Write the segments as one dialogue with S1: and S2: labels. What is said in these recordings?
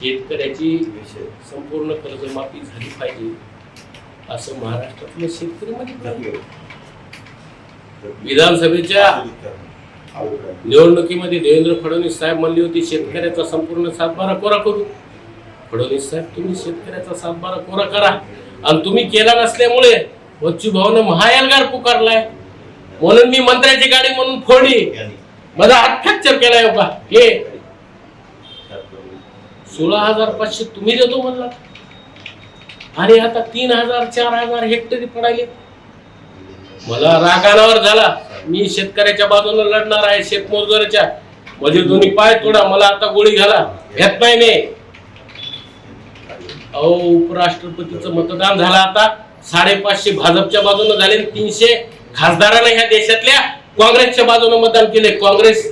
S1: शेतकऱ्याची संपूर्ण कर्जमाफी झाली पाहिजे असं महाराष्ट्रातले शेतकरी म्हणतात. विधानसभेच्या निवडणुकीमध्ये देवेंद्र फडणवीस साहेब म्हणले होते शेतकऱ्याचा संपूर्ण सातबारा कोरा करू. फडणवीस साहेब तुम्ही शेतकऱ्याचा सातबारा कोरा करा आणि तुम्ही केला नसल्यामुळे बच्चू भाऊनं महाएल्गार पुकारलाय म्हणून मी मंत्र्याची गाडी म्हणून फोडली, माझा हात फ्रॅक्चर केलाय का हे 16,500 तुम्ही देतो म्हणला आणि आता 3,000-4,000 हेक्टरी पडायले. मला रागानावर झाला. मी शेतकऱ्याच्या बाजूने लढणार आहे, शेतमजुराच्या. म्हणजे दोन्ही पाय तोडा, मला आता गोळी घाला, घेत नाही मी. अहो उपराष्ट्रपतीचं मतदान झालं आता 550 भाजपच्या बाजूने झाले, 300 खासदारांना ह्या देशातल्या काँग्रेसच्या बाजूने मतदान केले. काँग्रेस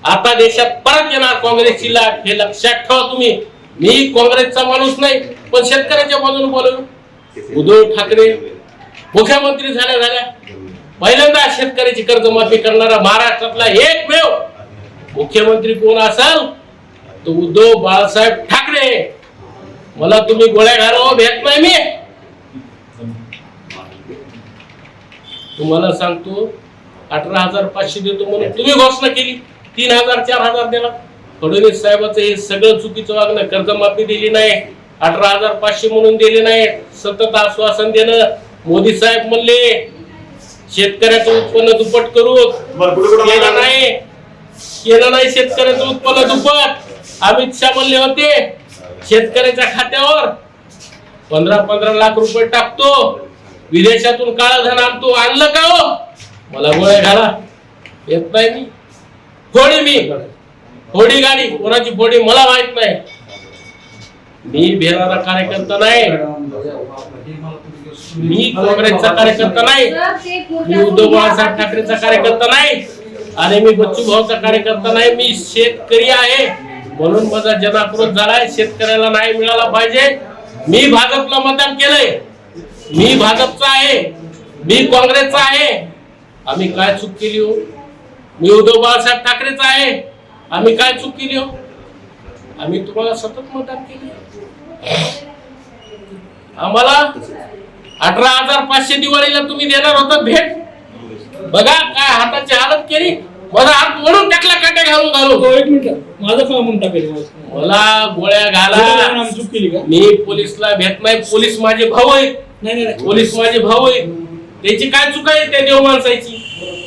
S1: आता देशात परत येणार, काँग्रेसची लाट, हे लक्षात ठेवा तुम्ही. मी काँग्रेसचा माणूस नाही पण शेतकऱ्याच्या बाजूने बोललो. उद्धव ठाकरे मुख्यमंत्री झाल्या पहिल्यांदा शेतकऱ्याची कर्जमाफी करणारा महाराष्ट्रातला एकमेव मुख्यमंत्री कोण असेल तो उद्धव बाळासाहेब ठाकरे. मला तुम्ही गोळ्या घालावं भेट नाही. मी तुम्हाला सांगतो 18,500 देतो म्हणून तुम्ही घोषणा केली, 3,000-4,000 दिला. फडणवीस साहेबांचं हे सगळं चुकीचं वागणं. कर्जमाफी दिली नाही, 18,500 म्हणून दिले नाही, सतत आश्वासन देणं. मोदी साहेब म्हणले शेतकऱ्याचं उत्पन्न दुप्पट करू, केलं नाही शेतकऱ्याचं उत्पन्न दुप्पट. अमित शाह म्हणले होते शेतकऱ्याच्या खात्यावर 15-15 लाख रुपये टाकतो, विदेशातून काळं धन आणतो. आणलं का हो? मला गोळ्या घाला, येत नाही. मी फोडी गाडी, कोणाची फोडी मला माहित नाही. मी भेरारा कार्यकर्ता नाही, मी काँग्रेसचा कार्यकर्ता नाही, मी उद्धव बाळासाहेब ठाकरेचा कार्यकर्ता नाही आणि मी बच्चू भाऊचा कार्यकर्ता नाही. मी शेतकरी आहे म्हणून माझा जनाक्रोश झालाय. शेतकऱ्याला न्याय मिळाला पाहिजे. मी भाजपला मतदान केलंय, मी भाजपचा आहे, मी काँग्रेसचा आहे. आम्ही काय चूक केली हो? मी उद्धव बाळासाहेब ठाकरेचा आहे, आम्ही काय चूक केली हो? आम्ही तुम्हाला सतत मतदान केले. आम्हाला 18,500 दिवाळीला तुम्ही देणार होता भेट. बघा काय हाताची हालत केली. माझा हात म्हणून टाकला, काटे घालून.
S2: एक मिनिट, माझं काम म्हणून टाकेल.
S1: मला गोळ्या घाला. मी पोलिसला भेट नाही. पोलीस माझे भाऊ आहेत.
S2: नाही,
S1: पोलीस माझे भाऊ आहेत. त्याची काय चूक आहे त्या देव माणसाची?